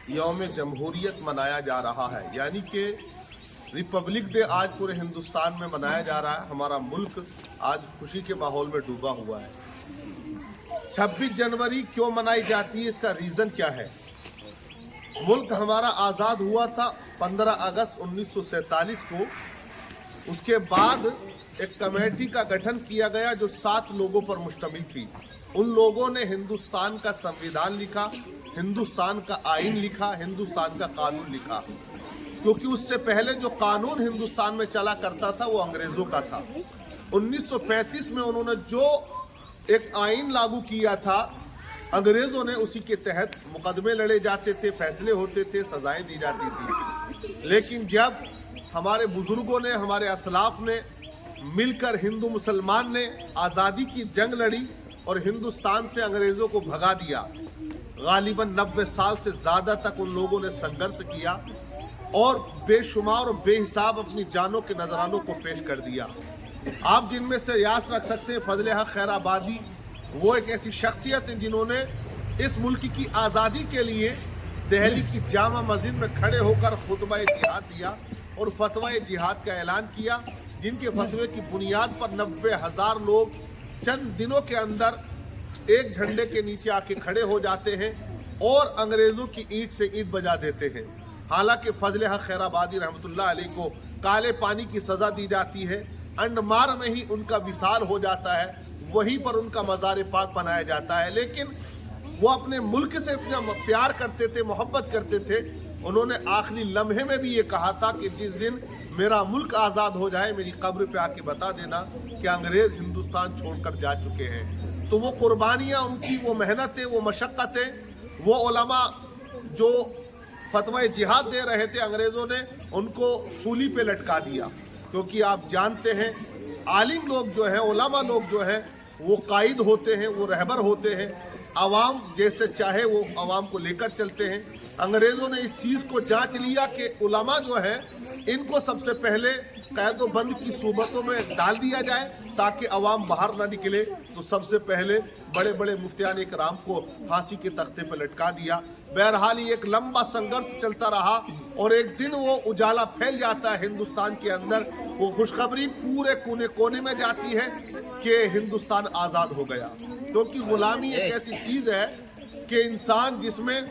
यौम जमहूरियत मनाया जा रहा है, यानी कि रिपब्लिक डे आज पूरे हिंदुस्तान में मनाया जा रहा है। हमारा मुल्क आज खुशी के माहौल में डूबा हुआ है। 26 जनवरी क्यों मनाई जाती है, इसका रीज़न क्या है? मुल्क हमारा आज़ाद हुआ था 15 अगस्त 1947 को। उसके बाद एक कमेटी का गठन किया गया जो 7 लोगों पर मुश्तमिल थी। उन लोगों ने हिंदुस्तान का संविधान लिखा, हिंदुस्तान का आइन लिखा, हिंदुस्तान का कानून लिखा, क्योंकि उससे पहले जो कानून हिंदुस्तान में चला करता था वो अंग्रेज़ों का था। 1935 में उन्होंने जो एक आइन लागू किया था, अंग्रेज़ों ने उसी के तहत मुकदमे लड़े जाते थे, फैसले होते थे, सजाएं दी जाती थी। लेकिन जब हमारे बुजुर्गों ने, हमारे असलाफ ने मिलकर, हिंदू मुसलमान ने आज़ादी की जंग लड़ी और हिंदुस्तान से अंग्रेज़ों को भगा दिया। गालिबन 90 साल से ज़्यादा तक उन लोगों ने संघर्ष किया और बेशुमार और बेहिसाब अपनी जानों के नजरानों को पेश कर दिया। आप जिनमें से याद रख सकते हैं फजल हक खैराबादी, वो एक ऐसी शख्सियत है जिन्होंने इस मुल्क की आज़ादी के लिए दिल्ली की जामा मस्जिद में खड़े होकर खुतबा जिहाद दिया और फतवा जिहाद का ऐलान किया, जिनके फतवे की बुनियाद पर 90,000 लोग चंद दिनों के अंदर एक झंडे के नीचे आके खड़े हो जाते हैं और अंग्रेज़ों की ईंट से ईंट बजा देते हैं। हालांकि फजल हक खैराबादी रहमतुल्लाह अलैह को काले पानी की सज़ा दी जाती है, अंडमार में ही उनका विसाल हो जाता है, वहीं पर उनका मज़ार पाक बनाया जाता है। लेकिन वो अपने मुल्क से इतना प्यार करते थे, मोहब्बत करते थे, उन्होंने आखिरी लम्हे में भी ये कहा था कि जिस दिन मेरा मुल्क आज़ाद हो जाए, मेरी कब्र पे आके बता देना कि अंग्रेज़ हिंदुस्तान छोड़कर जा चुके हैं। तो वो कुर्बानियाँ उनकी, वो मेहनतें, वो मशक्क़तें, वो उलमा जो फतवा जिहाद दे रहे थे, अंग्रेज़ों ने उनको सूली पे लटका दिया। क्योंकि आप जानते हैं आलिम लोग जो हैं, उलमा लोग जो हैं, वो कायद होते हैं, वो रहबर होते हैं, आवाम जैसे चाहे वो आवाम को लेकर चलते हैं। अंग्रेज़ों ने इस चीज़ को जांच लिया कि उलमा जो है इनको सबसे पहले कैद बंद की सूबतों में डाल दिया जाए ताकि आवाम बाहर ना निकले। तो सबसे पहले बड़े बड़े मुफ्तियान इकराम को फांसी के तख्ते पर लटका दिया। बहरहाल एक लंबा संघर्ष चलता रहा और एक दिन वो उजाला फैल जाता है हिंदुस्तान के अंदर। वो खुशखबरी पूरे कोने कोने में जाती है कि हिंदुस्तान आज़ाद हो गया। क्योंकि गुलामी एक ऐसी चीज़ है कि इंसान जिसमें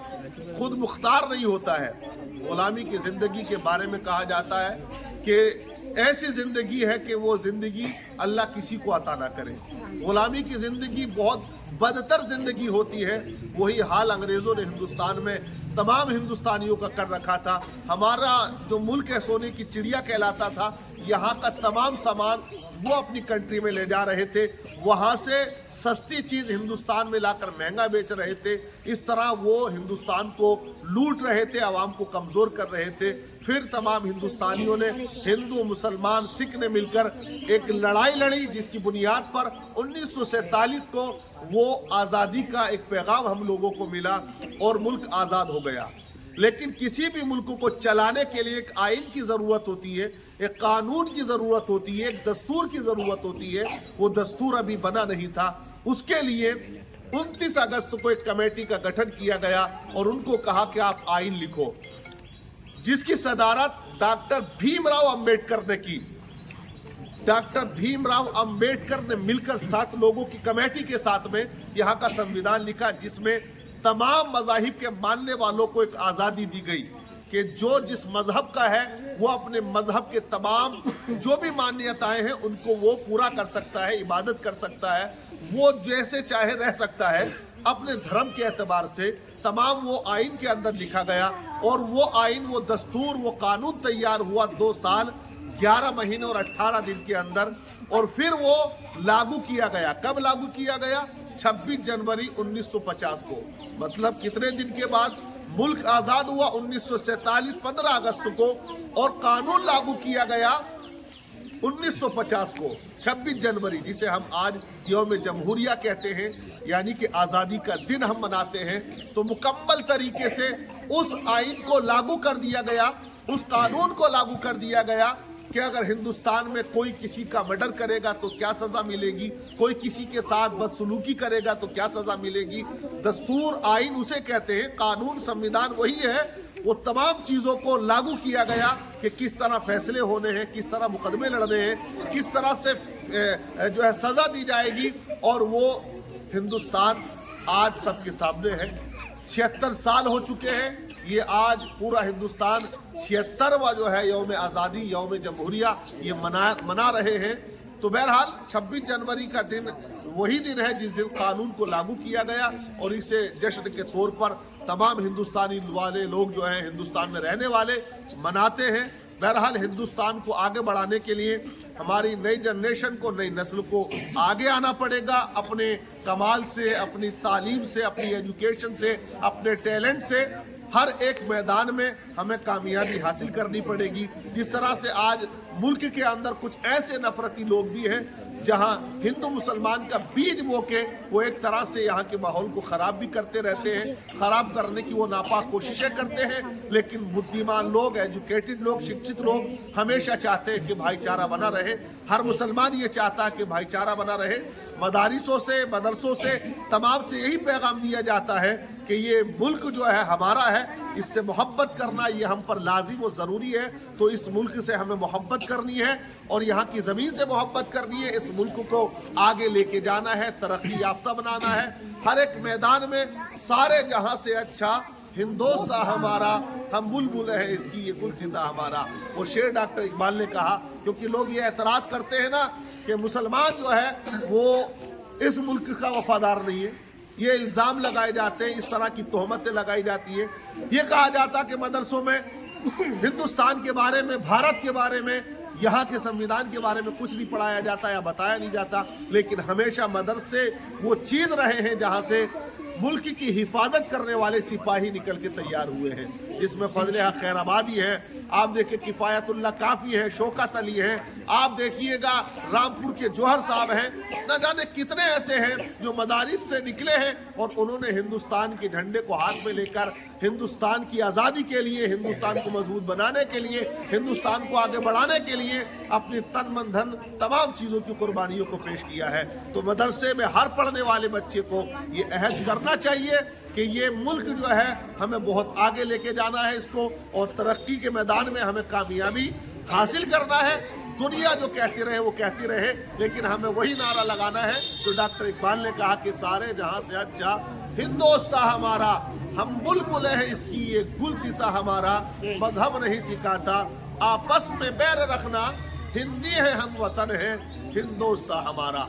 खुद मुख्तार नहीं होता है। गुलामी की ज़िंदगी के बारे में कहा जाता है कि ऐसी ज़िंदगी है कि वो ज़िंदगी अल्लाह किसी को अता ना करे। गुलामी की ज़िंदगी बहुत बदतर ज़िंदगी होती है। वही हाल अंग्रेज़ों ने हिंदुस्तान में तमाम हिंदुस्तानियों का कर रखा था। हमारा जो मुल्क है सोने की चिड़िया कहलाता था, यहाँ का तमाम सामान वो अपनी कंट्री में ले जा रहे थे, वहाँ से सस्ती चीज़ हिंदुस्तान में लाकर महंगा बेच रहे थे। इस तरह वो हिंदुस्तान को लूट रहे थे, आवाम को कमज़ोर कर रहे थे। फिर तमाम हिंदुस्तानियों ने, हिंदू, मुसलमान, सिख ने मिलकर एक लड़ाई लड़ी जिसकी बुनियाद पर 1947 को वो आज़ादी का एक पैगाम हम लोगों को मिला और मुल्क आज़ाद हो गया। लेकिन किसी भी मुल्क को चलाने के लिए एक आइन की ज़रूरत होती है, एक कानून की ज़रूरत होती है, एक दस्तूर की ज़रूरत होती है। वो दस्तूर अभी बना नहीं था। उसके लिए 29 अगस्त को एक कमेटी का गठन किया गया और उनको कहा कि आप आइन लिखो, जिसकी सदारत डॉक्टर भीमराव अंबेडकर ने की। डॉक्टर भीमराव अंबेडकर ने मिलकर 7 लोगों की कमेटी के साथ में यहाँ का संविधान लिखा, जिसमें तमाम मज़ाहिब के मानने वालों को एक आज़ादी दी गई कि जो जिस मज़हब का है वो अपने मज़हब के तमाम जो भी मान्यताएं हैं उनको वो पूरा कर सकता है, इबादत कर सकता है, वो जैसे चाहे रह सकता है अपने धर्म के एतबार से। तमाम वो आइन के अंदर लिखा गया और वो आइन, वो दस्तूर, वो कानून तैयार हुआ 2 साल 11 महीने और 18 दिन के अंदर, और फिर वो लागू किया गया। कब लागू किया गया? 26 जनवरी 1950 को। मतलब कितने दिन के बाद? मुल्क आज़ाद हुआ 1947 15 अगस्त को और कानून लागू किया गया 1950 को 26 जनवरी, जिसे हम आज यौम जमहूरिया कहते हैं, यानी कि आज़ादी का दिन हम मनाते हैं। तो मुकम्मल तरीके से उस आइन को लागू कर दिया गया, उस कानून को लागू कर दिया गया कि कि अगर हिंदुस्तान में कोई किसी का मर्डर करेगा तो क्या सजा मिलेगी, कोई किसी के साथ बदसलूकी करेगा तो क्या सजा मिलेगी। दस्तूर, आइन उसे कहते हैं, कानून, संविधान वही है। वो तमाम चीज़ों को लागू किया गया कि किस तरह फैसले होने हैं, किस तरह मुकदमे लड़ने हैं, किस तरह से जो है सज़ा दी जाएगी। और वो हिंदुस्तान आज सबके सामने है। 76 साल हो चुके हैं। ये आज पूरा हिंदुस्तान 76वां जो है यौम आज़ादी, यौम जमहूरिया ये मना रहे हैं। तो बहरहाल 26 जनवरी का दिन वही दिन है जिस दिन कानून को लागू किया गया और इसे जश्न के तौर पर तमाम हिंदुस्तानी वाले लोग जो हैं, हिंदुस्तान में रहने वाले मनाते हैं। बहरहाल हिंदुस्तान को आगे बढ़ाने के लिए हमारी नई जनरेशन को, नई नस्ल को आगे आना पड़ेगा। अपने कमाल से, अपनी तालीम से, अपनी एजुकेशन से, अपने टैलेंट से हर एक मैदान में हमें कामयाबी हासिल करनी पड़ेगी। जिस तरह से आज मुल्क के अंदर कुछ ऐसे नफरती लोग भी हैं जहां हिंदू मुसलमान का बीज बो के वो एक तरह से यहाँ के माहौल को ख़राब भी करते रहते हैं, ख़राब करने की वो नापाक कोशिशें करते हैं। लेकिन बुद्धिमान लोग, एजुकेटेड लोग, शिक्षित लोग हमेशा चाहते हैं कि भाईचारा बना रहे। हर मुसलमान ये चाहता है कि भाईचारा बना रहे। मदारिसों से, मदरसों से, तमाम से यही पैगाम दिया जाता है कि ये मुल्क जो है हमारा है, इससे मोहब्बत करना ये हम पर लाजिम और ज़रूरी है। तो इस मुल्क से हमें मोहब्बत करनी है और यहाँ की ज़मीन से मोहब्बत करनी है। इस मुल्क को आगे लेके जाना है, तरक्की याफ्ता बनाना है। हर एक मैदान में सारे जहाँ से अच्छा हिंदुस्तान हमारा, हम बुलबुल है इसकी, ये गुलसिता हमारा। और शेर डॉक्टर इकबाल ने कहा, क्योंकि लोग ये एतराज़ करते हैं ना कि मुसलमान जो है वो इस मुल्क का वफादार नहीं है। ये इल्ज़ाम लगाए जाते हैं, इस तरह की तोहमतें लगाई जाती है। ये कहा जाता कि मदरसों में हिंदुस्तान के बारे में, भारत के बारे में, यहाँ के संविधान के बारे में कुछ नहीं पढ़ाया जाता या बताया नहीं जाता। लेकिन हमेशा मदरसे वो चीज़ रहे हैं जहाँ से मुल्क की हिफाजत करने वाले सिपाही निकल के तैयार हुए हैं, जिसमें फजल हक खैराबादी है, आप देखिए किफ़ायतुल्लाह काफ़ी है, शौकत अली है, आप देखिएगा रामपुर के जौहर साहब हैं, न जाने कितने ऐसे हैं जो मदारिस से निकले हैं और उन्होंने हिंदुस्तान के झंडे को हाथ में लेकर हिंदुस्तान की आज़ादी के लिए, हिंदुस्तान को मजबूत बनाने के लिए, हिंदुस्तान को आगे बढ़ाने के लिए अपनी तन मन धन तमाम चीज़ों की कुर्बानियों को पेश किया है। तो मदरसे में हर पढ़ने वाले बच्चे को ये अहद करना चाहिए कि ये मुल्क जो है हमें बहुत आगे लेके जाना है इसको, और तरक्की के मैदान में हमें कामयाबी हासिल करना है। दुनिया जो कहती रहे वो कहती रहे, लेकिन हमें वही नारा लगाना है तो डॉक्टर इकबाल ने कहा कि सारे जहां से अच्छा हिंदुस्तान हमारा, हम बुलबुल है इसकी, ये गुलसिता हमारा। मजहब नहीं सिखाता आपस में बैर रखना, हिंदी है हम वतन है हिंदुस्तान हमारा।